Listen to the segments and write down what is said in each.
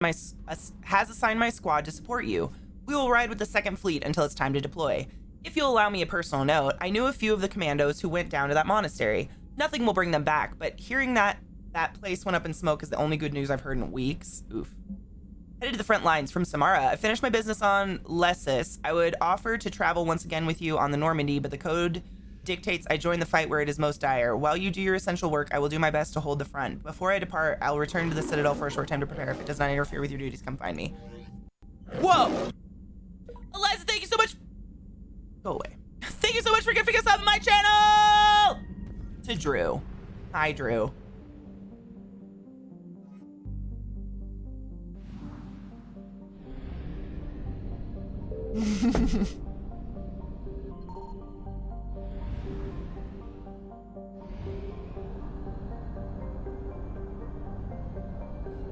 has assigned my squad to support you. We will ride with the 2nd Fleet until it's time to deploy. If you'll allow me a personal note, I knew a few of the commandos who went down to that monastery. Nothing will bring them back, but hearing that place went up in smoke is the only good news I've heard in weeks. Oof. Headed to the front lines from Samara. I finished my business on Lessus. I would offer to travel once again with you on the Normandy, but the code dictates I join the fight where it is most dire. While you do your essential work, I will do my best to hold the front. Before I depart, I'll return to the Citadel for a short time to prepare. If it does not interfere with your duties, come find me. Whoa! Eliza, thank you so much. Go away. Thank you so much for gifting us up on my channel! To Drew. Hi, Drew.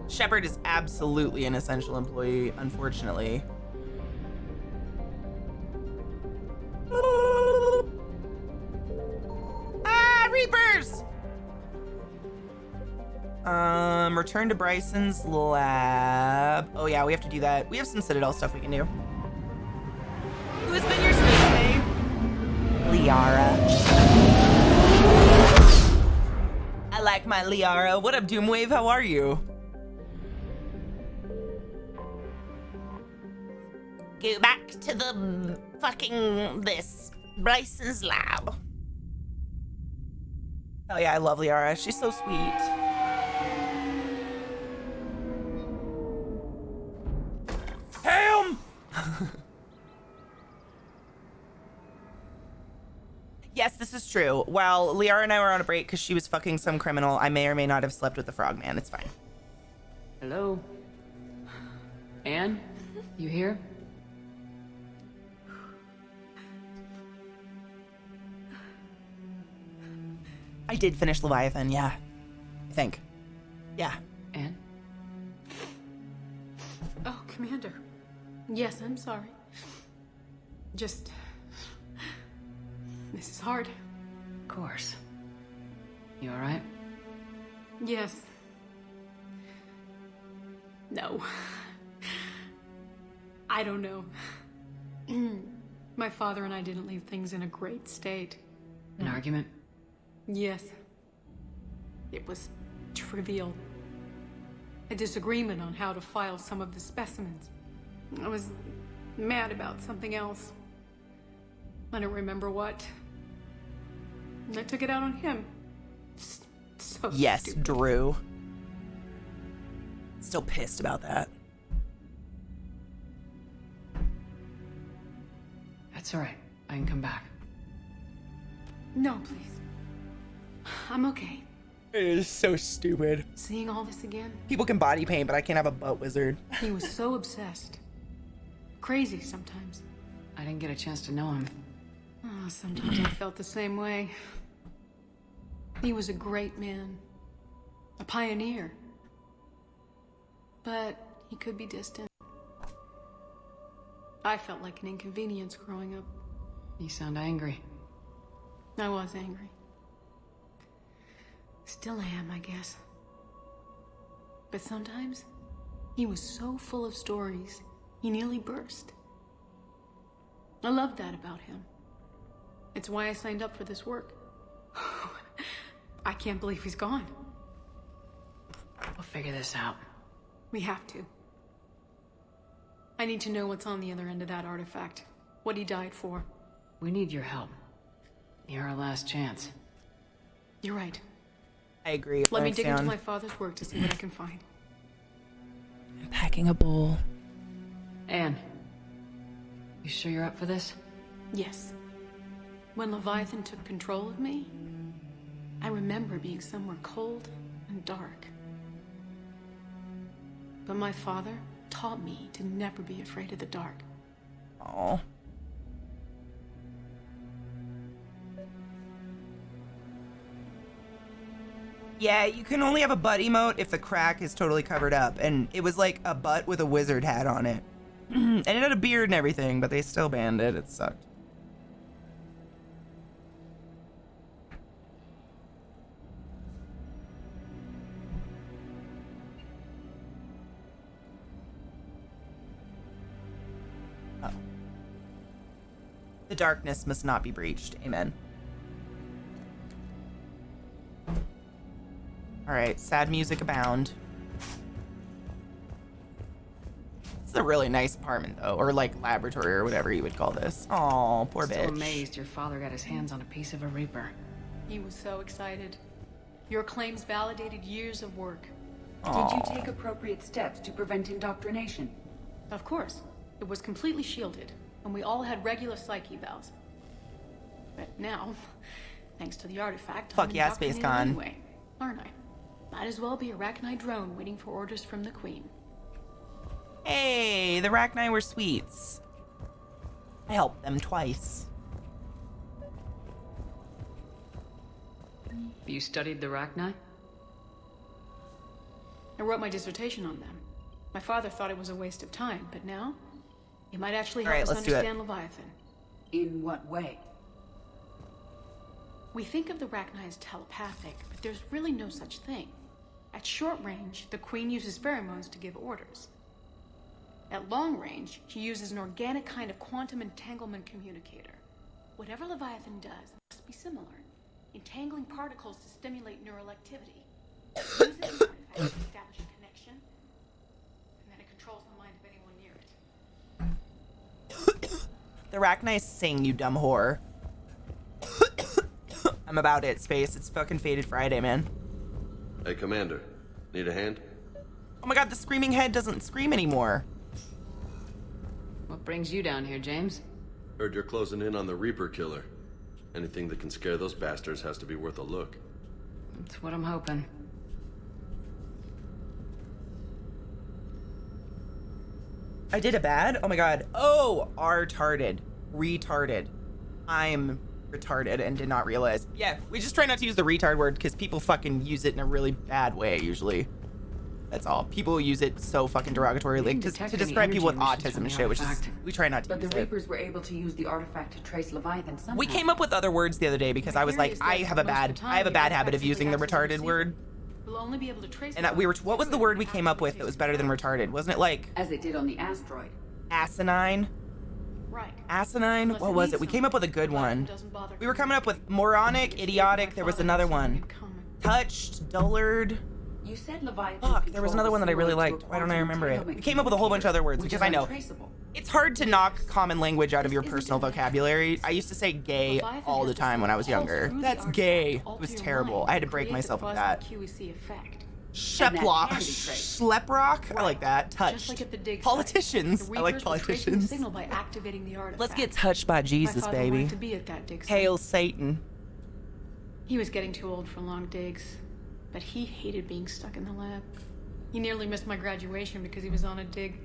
Shepard is absolutely an essential employee, unfortunately. Ah, Reapers! Return to Bryson's lab. Oh yeah, we have to do that. We have some Citadel stuff we can do. Who has been your space babe? Liara. I like my Liara. What up, Doomwave? How are you? Go back to the fucking Bryson's lab. Oh yeah, I love Liara. She's so sweet. Ham! Yes, this is true. While Liara and I were on a break because she was fucking some criminal, I may or may not have slept with the frogman. It's fine. Hello? Anne? You here? I did finish Leviathan, yeah. I think. Yeah. Anne? Oh, Commander. Yes, I'm sorry. Just... This is hard. Of course. You alright? Yes. No. I don't know. My father and I didn't leave things in a great state. An argument? Yes. It was trivial. A disagreement on how to file some of the specimens. I was mad about something else. I don't remember what. I took it out on him. So yes, stupid. Drew. Still pissed about that. That's alright. I can come back. No, please. I'm okay. It is so stupid. Seeing all this again? People can body paint, but I can't have a butt wizard. He was so obsessed. Crazy sometimes. I didn't get a chance to know him. Oh, sometimes I felt the same way. He was a great man. A pioneer. But he could be distant. I felt like an inconvenience growing up. You sound angry. I was angry. Still am, I guess. But sometimes, he was so full of stories, he nearly burst. I love that about him. It's why I signed up for this work. I can't believe he's gone. We'll figure this out. We have to. I need to know what's on the other end of that artifact. What he died for. We need your help. You're our last chance. You're right. I agree. Let me dig into my father's work to see what I can find. I'm packing a bowl. Anne, you sure you're up for this? Yes. When Leviathan took control of me, I remember being somewhere cold and dark. But my father taught me to never be afraid of the dark. Oh. Yeah, you can only have a butt emote if the crack is totally covered up, and it was like a butt with a wizard hat on it. And it had a beard and everything, but they still banned it. It sucked. The darkness must not be breached. Amen. All right, sad music abound. This is a really nice apartment, though, or like laboratory or whatever you would call this. Oh, poor bitch. So amazed your father got his hands on a piece of a Reaper. He was so excited. Your claims validated years of work. Did you take appropriate steps to prevent indoctrination? Of course. It was completely shielded, and we all had regular psyche evals. But now, thanks to the artifact, Fuck I'm yeah, Space indoctrinated Con. anyway, aren't I? Might as well be a Rachni drone waiting for orders from the Queen. Hey, the Rachni were sweets. I helped them twice. You studied the Rachni? I wrote my dissertation on them. My father thought it was a waste of time, but now, it might actually help us let's do it. understand Leviathan. In what way? We think of the Rachni as telepathic, but there's really no such thing. At short range, the Queen uses pheromones to give orders. At long range, she uses an organic kind of quantum entanglement communicator. Whatever Leviathan does must be similar, entangling particles to stimulate neural activity. It uses the artifact to establish a connection, and then it controls the mind of anyone near it. The Rachni sing, you dumb whore. I'm about it, Space. It's fucking Fated Friday, man. Hey, Commander. Need a hand? Oh my god, the screaming head doesn't scream anymore. What brings you down here, James? Heard you're closing in on the Reaper killer. Anything that can scare those bastards has to be worth a look. That's what I'm hoping. I did a bad? Oh my god. Oh, retarded. Retarded. I'm retarded and did not realize. Yeah, we just try not to use the retard word because people fucking use it in a really bad way usually. That's all. People use it so fucking derogatorily, like to describe people with autism and shit, which is, we try not to But use the it. Reapers were able to use the artifact to trace Leviathan somehow. We came up with other words the other day because I was like, I have a bad habit of using the retarded word. We'll only be able to trace And what was the word we came up with that was better than retarded? Wasn't it like As it did on the asteroid. asinine? Right. Asinine? Unless What it was means it? We came up with a good Leviathan one. doesn't bother We were coming up with moronic, idiotic. There was another one. Touched, dullard. You said Leviathan. Fuck, there was another one that I really liked. Why don't I remember it? We came up with a whole bunch of other words because I know it's hard to knock common language out of your personal vocabulary. I used to say gay all the time when I was younger. That's gay. It was terrible. I had to break myself with that. Sheplock. Schleprock. I like that. Touched. Politicians. I like politicians. Let's get touched by Jesus, baby. Hail Satan. He was getting too old for long digs, but he hated being stuck in the lab. He nearly missed my graduation because he was on a dig.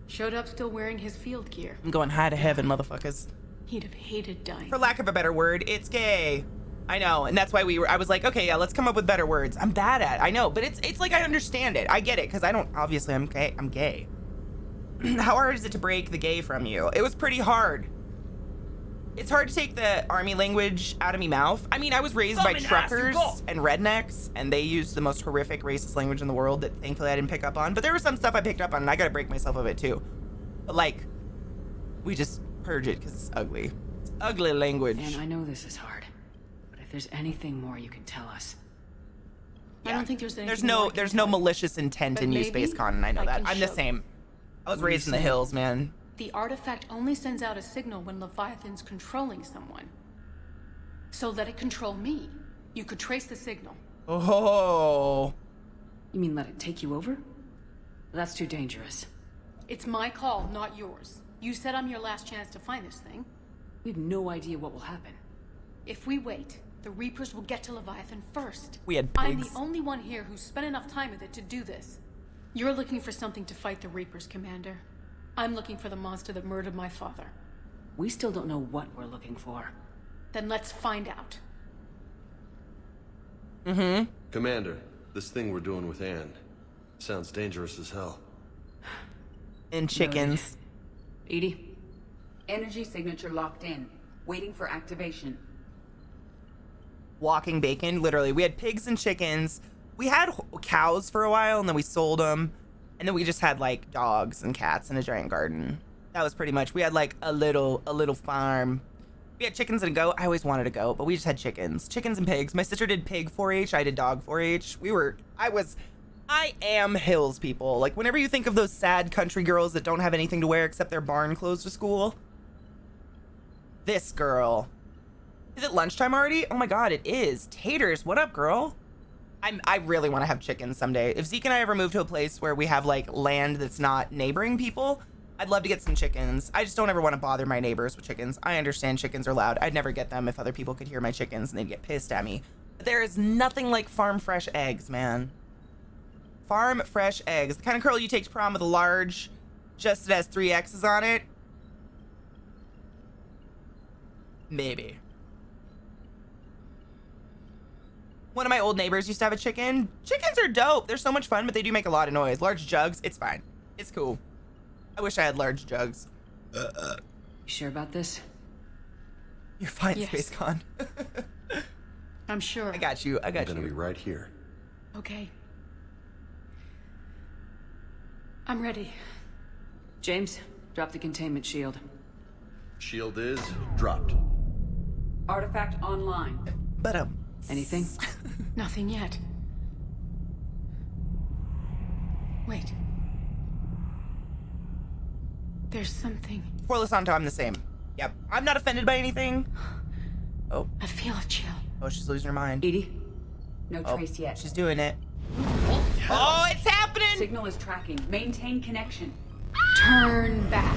Showed up still wearing his field gear. I'm going high to heaven, motherfuckers. He'd have hated dying. For lack of a better word, it's gay. I know, and that's why I was like, okay, yeah, let's come up with better words. I'm bad at it, I know, but it's like I understand it. I get it, because obviously I'm gay. How hard is it to break the gay from you? It was pretty hard. It's hard to take the army language out of me mouth. I mean, I was raised by truckers and rednecks, and they used the most horrific racist language in the world that thankfully I didn't pick up on. But there was some stuff I picked up on, and I gotta break myself of it too. But like, we just purge it because it's ugly. It's ugly language. And I know this is hard, but if there's anything more you can tell us. I don't think there's anything there's no malicious intent in you, Space Con, and I know that. I'm the same. I was raised in the hills, man. The artifact only sends out a signal when Leviathan's controlling someone. So let it control me. You could trace the signal. Oh. You mean let it take you over? That's too dangerous. It's my call, not yours. You said I'm your last chance to find this thing. We have no idea what will happen. If we wait, the Reapers will get to Leviathan first. We had I'm pigs. the only one here who's spent enough time with it to do this. You're looking for something to fight the Reapers, Commander. I'm looking for the monster that murdered my father. We still don't know what we're looking for. Then let's find out. Mm-hmm. Commander, this thing we're doing with Anne sounds dangerous as hell. And chickens. Edie? Energy signature locked in. Waiting for activation. Walking bacon, literally. We had pigs and chickens. We had cows for a while, and then we sold them. And then we just had, like, dogs and cats in a giant garden. That was pretty much. We had like a little farm. We had chickens and a goat. I always wanted a goat, but we just had chickens and pigs. My sister did pig 4-H. I did dog 4-H. I am hills people. Like whenever you think of those sad country girls that don't have anything to wear except their barn clothes to school, this girl. Is it lunchtime already? Oh my God, it is. Taters, what up, girl? I really want to have chickens someday. If Zeke and I ever move to a place where we have like land that's not neighboring people, I'd love to get some chickens. I just don't ever want to bother my neighbors with chickens. I understand chickens are loud. I'd never get them if other people could hear my chickens and they'd get pissed at me. But there is nothing like farm fresh eggs, man. Farm fresh eggs. The kind of girl you take to prom with a large, just it has 3 X's on it. Maybe. One of my old neighbors used to have a chicken. Chickens are dope. They're so much fun, but they do make a lot of noise. Large jugs, it's fine. It's cool. I wish I had large jugs. You sure about this? You're fine, Yes. Space Con. I'm sure. I got you. I'm gonna be right here. Okay. I'm ready. James, drop the containment shield. Shield is dropped. Artifact online. But Anything? Nothing yet. Wait. There's something. for Lisanto, I'm the same. Yep. I'm not offended by anything. Oh. I feel a chill. Oh, she's losing her mind. Edie? No Oh, trace yet. she's doing it. Oh, it's happening! Signal is tracking. Maintain connection. Turn back.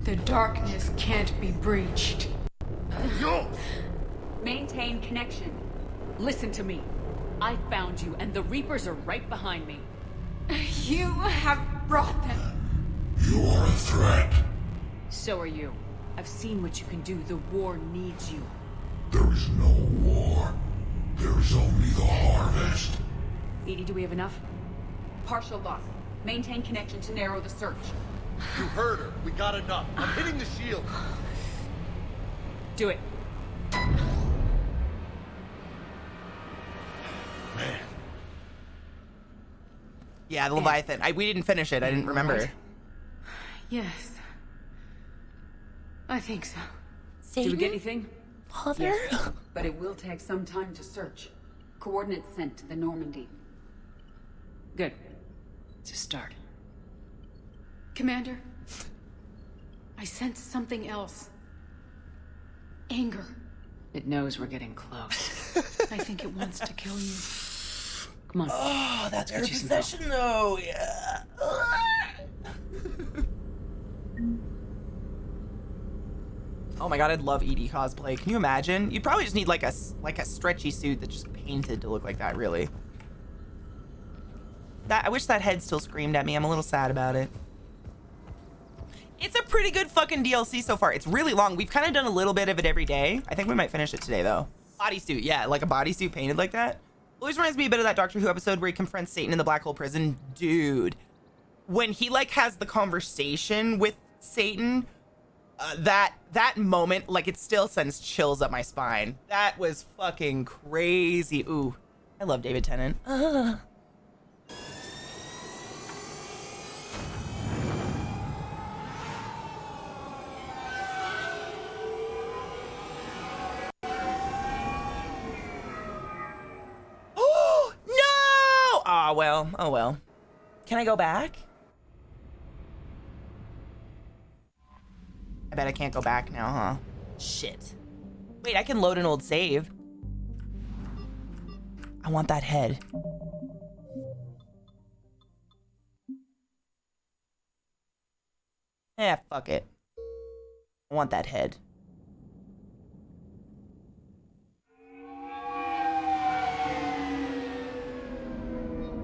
The darkness can't be breached. Maintain connection. Listen to me. I found you, and the Reapers are right behind me. You have brought them. You are a threat. So are you. I've seen what you can do. The war needs you. There is no war. There is only the harvest. Edie, do we have enough? Partial loss. Maintain connection to narrow the search. You heard her. We got enough. I'm hitting the shield. Do it. Man. Yeah, the Leviathan. We didn't finish it. I didn't remember. Right. Yes. I think so. Do we get anything? Father? Yes, but it will take some time to search. Coordinates sent to the Normandy. Good. It's a start. Commander, I sense something else. Anger. It knows we're getting close. I think it wants to kill you. Come on. Oh, that's her Get you some help. possession, though. Yeah. Oh my god, I'd love Edie cosplay. Can you imagine? You'd probably just need like a stretchy suit that's just painted to look like that, really. I wish that head still screamed at me. I'm a little sad about it. It's a pretty good fucking DLC so far. It's really long. We've kind of done a little bit of it every day. I think we might finish it today, though. Bodysuit, yeah, like a bodysuit painted like that. Always reminds me a bit of that Doctor Who episode where he confronts Satan in the black hole prison. Dude, when he like has the conversation with Satan, that moment, like, it still sends chills up my spine. That was fucking crazy. Ooh, I love David Tennant. Oh no! Ah, well. Oh well. Can I go back? I bet I can't go back now, huh? Shit. Wait, I can load an old save. I want that head. Eh, fuck it. I want that head.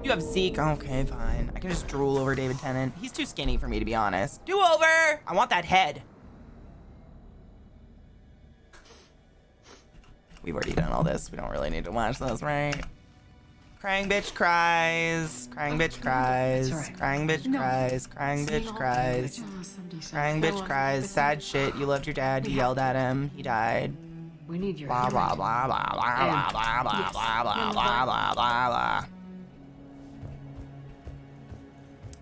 You have Zeke. Okay, fine. I can just drool over David Tennant. He's too skinny for me, to be honest. Do over! I want that head. We've already done all this. We don't really need to watch this, right? Crying bitch cries. Crying bitch cries. That's all right. Crying bitch No. cries. Crying Say bitch all cries. Crying bitch cries. Sad shit. You loved your dad. You yelled at him. He died. We need your Blah help. blah blah blah blah blah blah blah Yes. blah blah blah blah blah blah.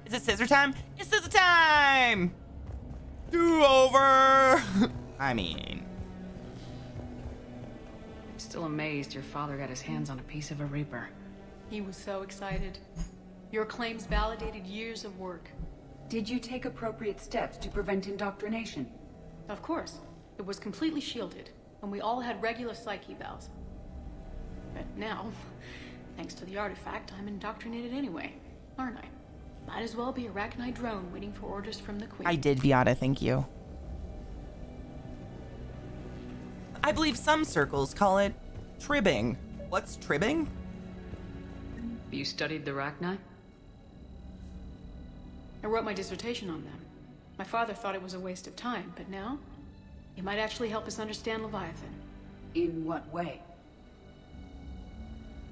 Is it scissor time? It's scissor time! Do over. I mean, I'm still amazed your father got his hands on a piece of a Reaper. He was so excited. Your claims validated years of work. Did you take appropriate steps to prevent indoctrination? Of course. It was completely shielded, and we all had regular psych evals. But now, thanks to the artifact, I'm indoctrinated anyway, aren't I? Might as well be a Rachni drone waiting for orders from the Queen. I did, Viata, thank you. I believe some circles call it tribbing. What's tribbing? You studied the Rachni? I wrote my dissertation on them. My father thought it was a waste of time, but now, it might actually help us understand Leviathan. In what way?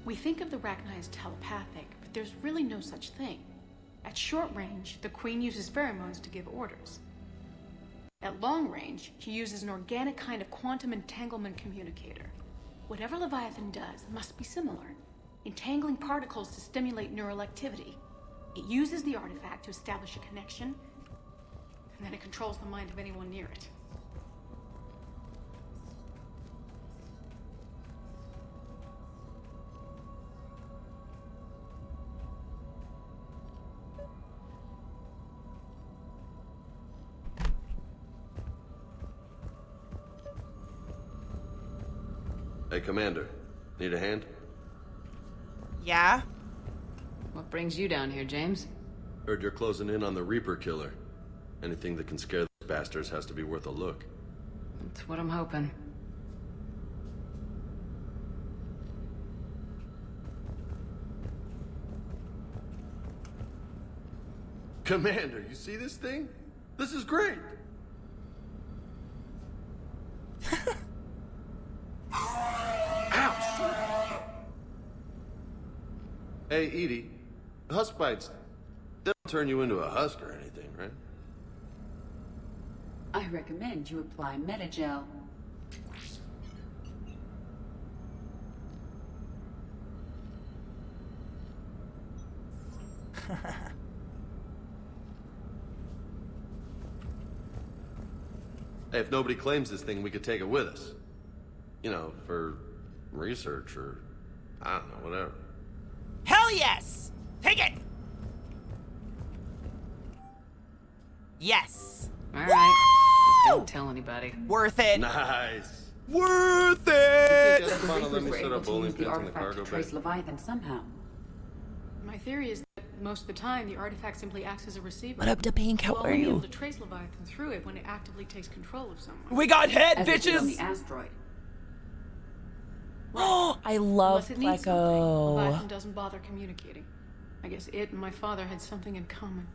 We think of the Rachni as telepathic, but there's really no such thing. At short range, the Queen uses pheromones to give orders. At long range, she uses an organic kind of quantum entanglement communicator. Whatever Leviathan does must be similar, entangling particles to stimulate neural activity. It uses the artifact to establish a connection, and then it controls the mind of anyone near it. Hey, Commander. Need a hand? Yeah? What brings you down here, James? Heard you're closing in on the Reaper killer. Anything that can scare those bastards has to be worth a look. That's what I'm hoping. Commander, you see this thing? This is great! Ouch! Hey, Edie, husk bites don't turn you into a husk or anything, right? I recommend you apply Metagel. Hey, if nobody claims this thing, we could take it with us. You know, for research or, I don't know, whatever. Hell yes! Take it! Yes. All right. Just Woo! don't tell anybody. Worth it. Nice! Worth You it! guys The wanna let Reapers me were set able up to bowling use the pins in the artifact cargo to trace bay? Leviathan somehow. My theory is that most of the time, the artifact simply acts as a receiver. What up to Pink? How We'll are only be able you? to trace Leviathan through it when it actively takes control of someone. We got head, As it did on the bitches! asteroid. Oh, I love Unless it needs something, Pleco. Leviathan doesn't bother communicating. I guess it and my father had something in common.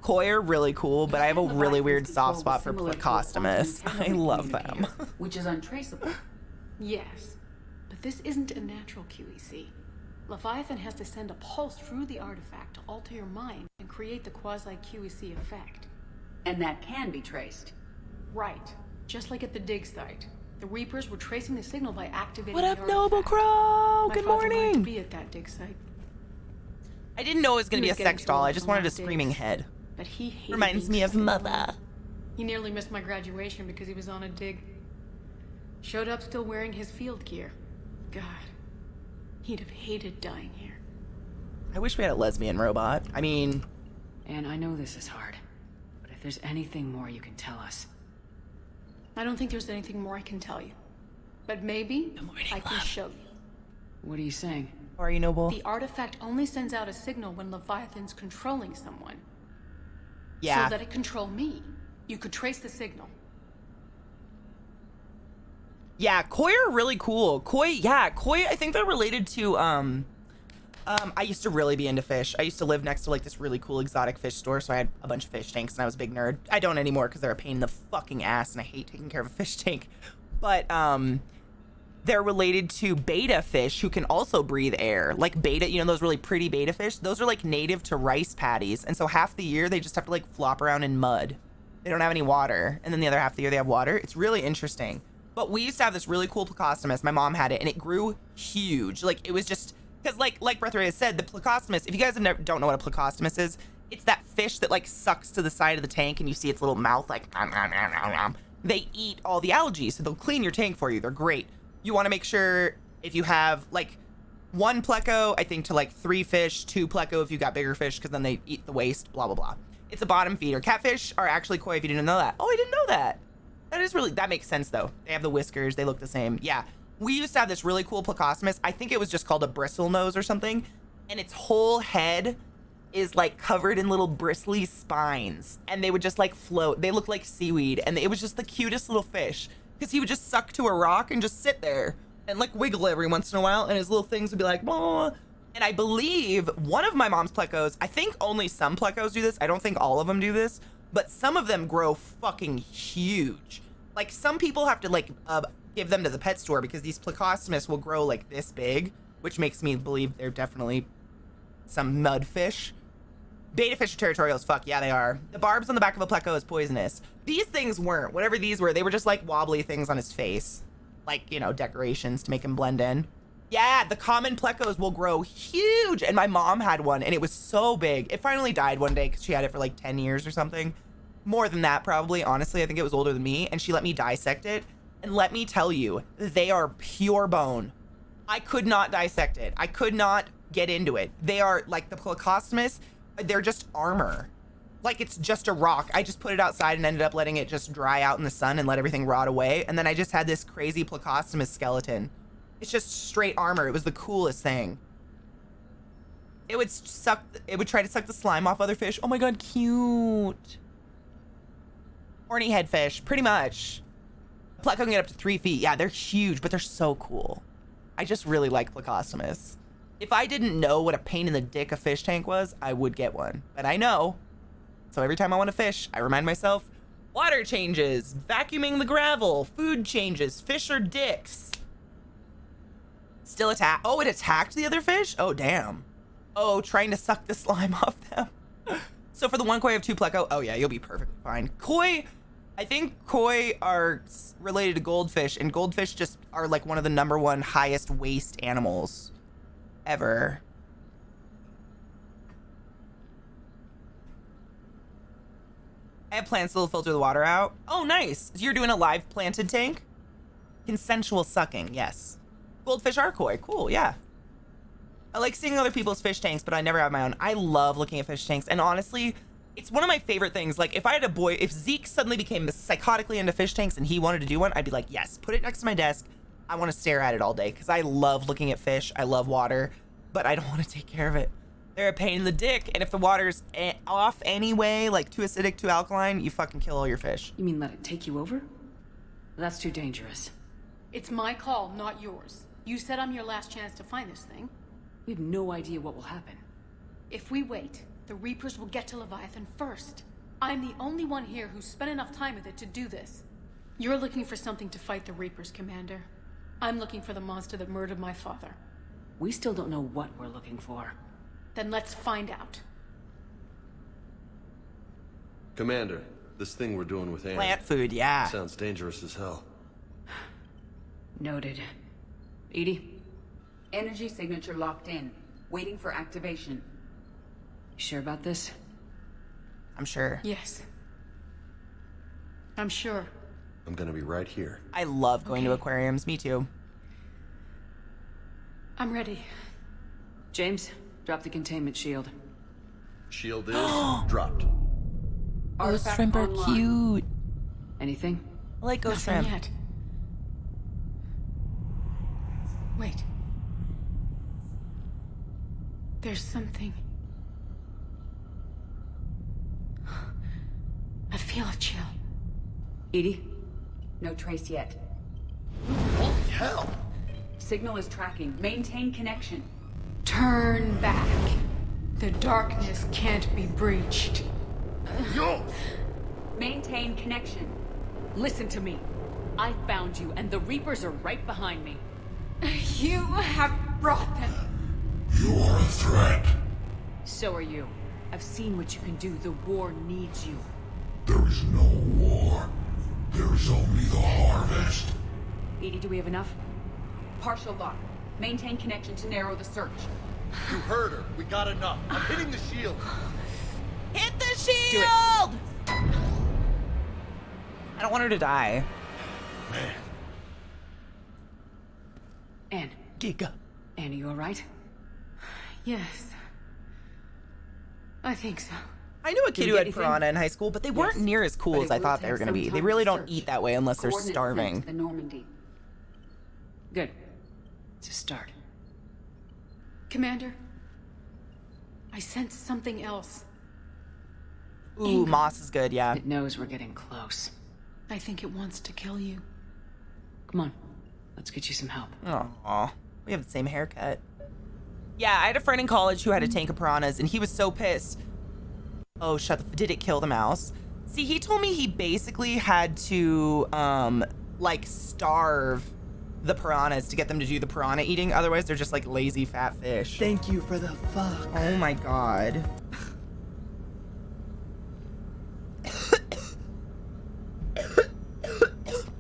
Koi are really cool, but I have a really Leviathan's weird soft control spot was for similar to a Plecostomus. quantum I entanglement love them. communicator, which is untraceable. Yes, but this isn't a natural QEC. Leviathan has to send a pulse through the artifact to alter your mind and create the quasi-QEC effect. And that can be traced. Right, just like at the dig site. The Reapers were tracing the signal by activating What the up, artifact. Noble Crow? My Good father wanted to morning. be at that dig site, I didn't know it was going to be He a was getting sex doll. I told just a wanted lot a of screaming things. head. but he hated Reminds being me of stuck alone. Mother. He nearly missed my graduation because he was on a dig. Showed up still wearing his field gear. God, he'd have hated dying here. I wish we had a lesbian robot. I mean, And I know this is hard, but if there's anything more you can tell us. I don't think there's anything more I can tell you. But maybe I can show you. What are you saying? how are you, Noble? The artifact only sends out a signal when Leviathan's controlling someone. Yeah. So that it control me. You could trace the signal. Yeah, koi are really cool. Koi, I think they're related to, I used to really be into fish. I used to live next to like this really cool exotic fish store, so I had a bunch of fish tanks and I was a big nerd. I don't anymore because they're a pain in the fucking ass and I hate taking care of a fish tank. But, they're related to betta fish who can also breathe air. Like betta, you know, those really pretty betta fish? Those are like native to rice paddies. And so half the year they just have to like flop around in mud. They don't have any water. And then the other half of the year they have water. It's really interesting. But we used to have this really cool Plecostomus. My mom had it and it grew huge. Like it was just, because like Breath has said, the Plecostomus, if you guys don't know what a Plecostomus is, It's that fish that like sucks to the side of the tank and you see its little mouth like nom, nom, nom, nom, nom. They eat all the algae, so they'll clean your tank for you. They're great. You want to make sure if you have like 1 pleco, I think to like 3 fish, 2 pleco if you got bigger fish, because then they eat the waste, blah, blah, blah. It's a bottom feeder. Catfish are actually koi if you didn't know that. Oh, I didn't know that. That makes sense though. They have the whiskers, they look the same. Yeah. We used to have this really cool plecostomus. I think it was just called a bristle nose or something. And its whole head is like covered in little bristly spines. And they would just like float. They look like seaweed. And it was just the cutest little fish. Because he would just suck to a rock and just sit there and like wiggle every once in a while. And his little things would be like, "Blah." And I believe one of my mom's plecos, I think only some plecos do this. I don't think all of them do this. But some of them grow fucking huge. Like some people have to like give them to the pet store because these plecostomus will grow like this big, which makes me believe they're definitely some mudfish. Beta fish are territorial as fuck. Yeah, they are. The barbs on the back of a pleco is poisonous. These things weren't. Whatever these were, they were just like wobbly things on his face. Like, you know, decorations to make him blend in. Yeah, the common plecos will grow huge. And my mom had one and it was so big. It finally died one day because she had it for like 10 years or something. More than that, probably. Honestly, I think it was older than me. And she let me dissect it. And let me tell you, they are pure bone. I could not dissect it. I could not get into it. They are like the plecostomus. They're just armor. Like it's just a rock. I just put it outside and ended up letting it just dry out in the sun and let everything rot away. And then I just had this crazy plecostomus skeleton. It's just straight armor. It was the coolest thing. It would try to suck the slime off other fish. Oh my God, cute. Horny head fish, pretty much. Pleco can get up to 3 feet. Yeah, they're huge, but they're so cool. I just really like plecostomus. If I didn't know what a pain in the dick a fish tank was, I would get one. But I know. So every time I want to fish, I remind myself, water changes, vacuuming the gravel, food changes, fish are dicks. Still attack. Oh, it attacked the other fish? Oh, damn. Oh, trying to suck the slime off them. So for the 1 koi of 2 pleco, oh yeah, you'll be perfectly fine. Koi, I think koi are related to goldfish, and goldfish just are like one of the #1 highest waste animals ever. I have plants that'll filter the water out. Oh, nice. So you're doing a live planted tank? Consensual sucking, yes. Goldfish are koi, cool, yeah. I like seeing other people's fish tanks, but I never have my own. I love looking at fish tanks, and honestly, it's one of my favorite things. Like, if I had a boy, if Zeke suddenly became psychotically into fish tanks and he wanted to do one, I'd be like, yes, put it next to my desk. I want to stare at it all day, because I love looking at fish. I love water, but I don't want to take care of it. They're a pain in the dick, and if the water's off anyway, like too acidic, too alkaline, you fucking kill all your fish. You mean let it take you over? That's too dangerous. It's my call, not yours. You said I'm your last chance to find this thing. We have no idea what will happen. If we wait, the Reapers will get to Leviathan first. I'm the only one here who's spent enough time with it to do this. You're looking for something to fight the Reapers, Commander. I'm looking for the monster that murdered my father. We still don't know what we're looking for. Then let's find out. Commander, this thing we're doing with Anne Plant food, yeah. sounds dangerous as hell. Noted. Edie? Energy signature locked in. Waiting for activation. You sure about this? I'm sure. Yes. I'm sure. I'm gonna be right here. I love going to aquariums, me too. I'm ready. James, drop the containment shield. Shield is dropped. Those Artifact shrimp are online. cute. Anything? I like ghost Nothing shrimp. yet. Wait. There's something. I feel a chill. Edie? No trace yet. Holy hell! Signal is tracking. Maintain connection. Turn back. The darkness can't be breached. Yo! Maintain connection. Listen to me. I found you, and the Reapers are right behind me. You have brought them. You are a threat. So are you. I've seen what you can do. The war needs you. There is no war. There is only the harvest. Edie, do we have enough? Partial lock. Maintain connection to narrow the search. You heard her. We got enough. I'm hitting the shield. Hit the shield! I don't want her to die. Anne. Giga. Anne, are you alright? Yes. I think so. I knew a kid you who get had anything? piranha in high school, but they weren't Yes, near as cool but as it I will thought they take were going to some be. They time really to don't search. eat that way unless they're Coordinates sent starving. to the Normandy. Good. It's a start. Commander, I sense something else. Ooh, moss is good, yeah. It knows we're getting close. I think it wants to kill you. Come on. Let's get you some help. Aw, we have the same haircut. Yeah, I had a friend in college who had a tank of piranhas, and he was so pissed. Oh, did it kill the mouse? See, he told me he basically had to, like, starve the piranhas to get them to do the piranha eating. Otherwise, they're just, like, lazy fat fish. Thank you for the fuck. Oh my god.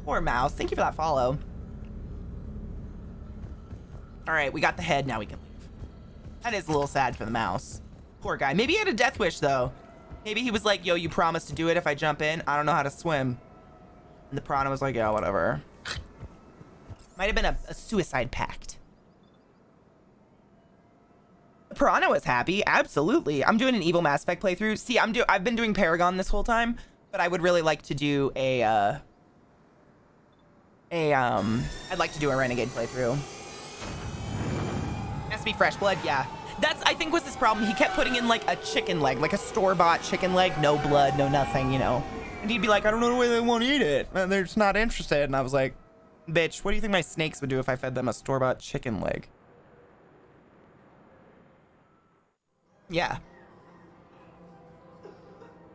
Poor mouse. Thank you for that follow. All right, we got the head. Now we can leave. That is a little sad for the mouse. Poor guy. Maybe he had a death wish, though. Maybe he was like, yo, you promised to do it if I jump in. I don't know how to swim. And the piranha was like, yeah, whatever. Might have been a suicide pact. The piranha was happy. Absolutely. I'm doing an evil Mass Effect playthrough. See, I've been doing Paragon this whole time, but I would really like to do I'd like to do a Renegade playthrough. Has to be fresh blood, yeah. That's, I think, was his problem. He kept putting in, like, a chicken leg, like a store-bought chicken leg, no blood, no nothing, you know. And he'd be like, I don't know the way they won't eat it. And they're just not interested. And I was like, bitch, what do you think my snakes would do if I fed them a store-bought chicken leg? Yeah.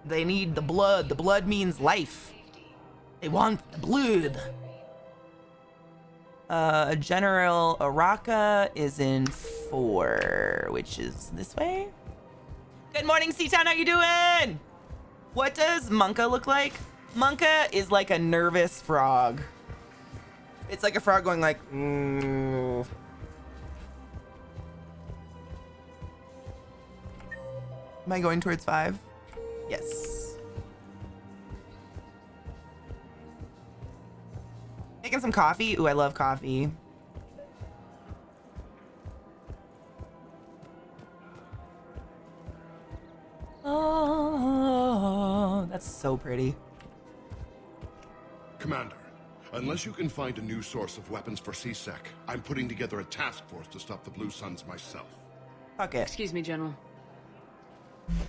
They need the blood. The blood means life. They want the blood. General Araka is in 4, which is this way. Good morning, C-Town. How you doing? What does Monka look like? Monka is like a nervous frog. It's like a frog going like, Am I going towards 5? Yes. Making some coffee. Ooh, I love coffee. Oh, that's so pretty. Commander, unless you can find a new source of weapons for CSEC, I'm putting together a task force to stop the Blue Suns myself. Fuck it. Excuse me, General.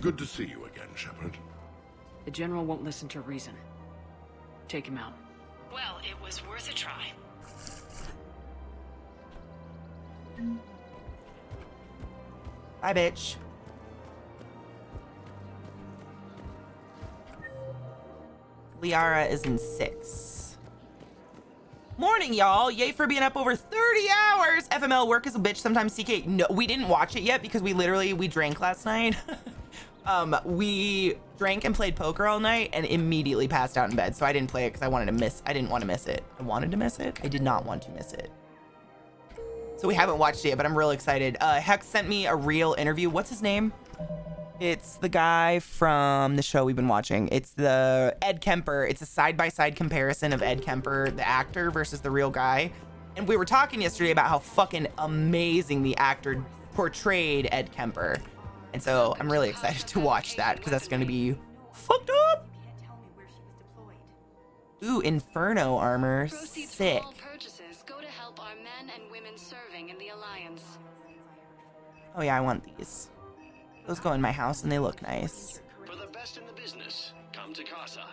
Good to see you again, Shepard. The General won't listen to reason. Take him out. Well, it was worth a try. Bye, bitch. Liara is in 6. Morning, y'all. Yay for being up over 30 hours. FML work is a bitch sometimes. CK. No, we didn't watch it yet because we drank last night. We drank and played poker all night and immediately passed out in bed. So I didn't play it because I didn't want to miss it. I wanted to miss it. I did not want to miss it. So we haven't watched it yet, but I'm real excited. Hex sent me a real interview. What's his name? It's the guy from the show we've been watching. It's the Ed Kemper. It's a side-by-side comparison of Ed Kemper, the actor, versus the real guy. And we were talking yesterday about how fucking amazing the actor portrayed Ed Kemper. And so I'm really excited to watch that because that's going to be fucked up. Ooh, Inferno armor. Proceeds Sick. from all purchases go to help our men and women serving in the Alliance. Oh yeah, I want these. Those go in my house and they look nice. For the best in the business, come to Casa.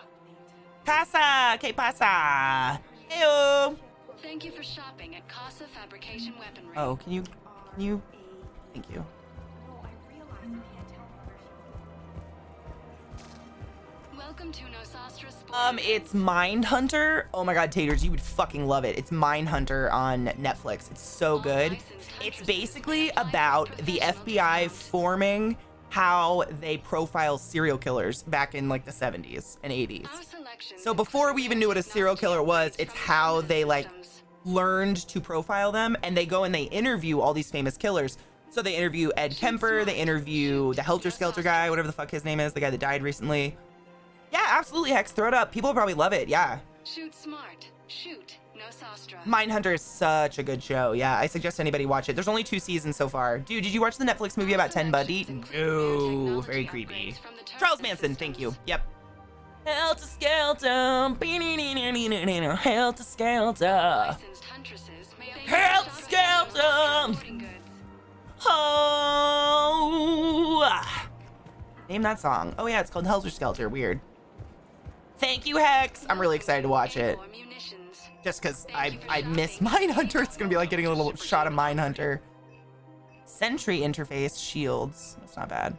Casa! Que pasa? Heyo! Thank you for shopping at Casa Fabrication Weaponry. Oh, can you? Thank you. Welcome to Nosastra Sport. It's Mindhunter. Oh my god, Taters, you would fucking love it. It's Mindhunter on Netflix. It's so good. It's basically about the FBI forming how they profile serial killers back in like the 70s and 80s. So before we even knew what a serial killer was, it's how they like learned to profile them, and they go and they interview all these famous killers. So they interview Ed Kemper, they interview the Helter Skelter guy, whatever the fuck his name is, the guy that died recently. Yeah, absolutely, Hex, throw it up. People will probably love it, yeah. Shoot smart. Shoot. No Sostra. Mindhunter is such a good show. Yeah, I suggest anybody watch it. There's only 2 seasons so far. Dude, did you watch the Netflix movie about Ted Bundy? No, very creepy. Charles Manson, thank you. Yep. Helter Skelter. Helter Skelter. Helter Skelter. Oh. Name that song. Oh yeah, it's called Helter Skelter. Weird. Thank you, Hex. I'm really excited to watch it. Just because I miss Mindhunter. It's going to be like getting a little shot of Mindhunter. Sentry interface shields. That's not bad.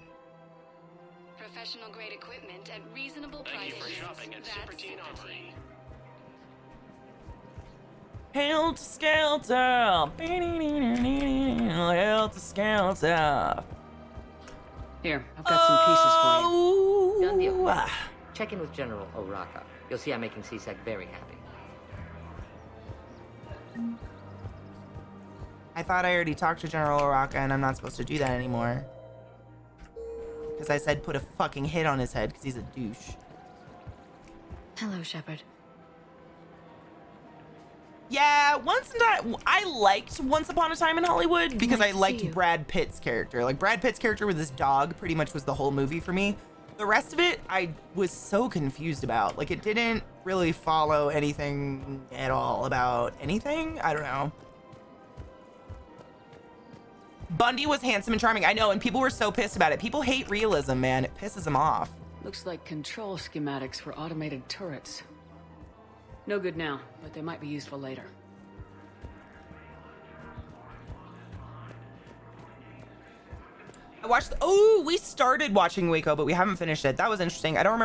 Professional grade equipment at reasonable Thank prices. you for shopping at Superteen Armory. Helter Skelter. Helter Skelter. Here, I've got some pieces for you. Oh. Done deal. Check in with General Oraka. You'll see I'm making CSEC very happy. I thought I already talked to General Oraka and I'm not supposed to do that anymore. Because I said put a fucking hit on his head because he's a douche. Hello, Shepard. Yeah, I liked Once Upon a Time in Hollywood because I liked Brad Pitt's character. Like, Brad Pitt's character with his dog pretty much was the whole movie for me. The rest of it, I was so confused about. Like, it didn't really follow anything at all about anything. I don't know. Bundy was handsome and charming. I know, and people were so pissed about it. People hate realism, man. It pisses them off. Looks like control schematics for automated turrets. No good now, but they might be useful later. I watched, oh, we started watching Waco, but we haven't finished it. That was interesting. I don't remember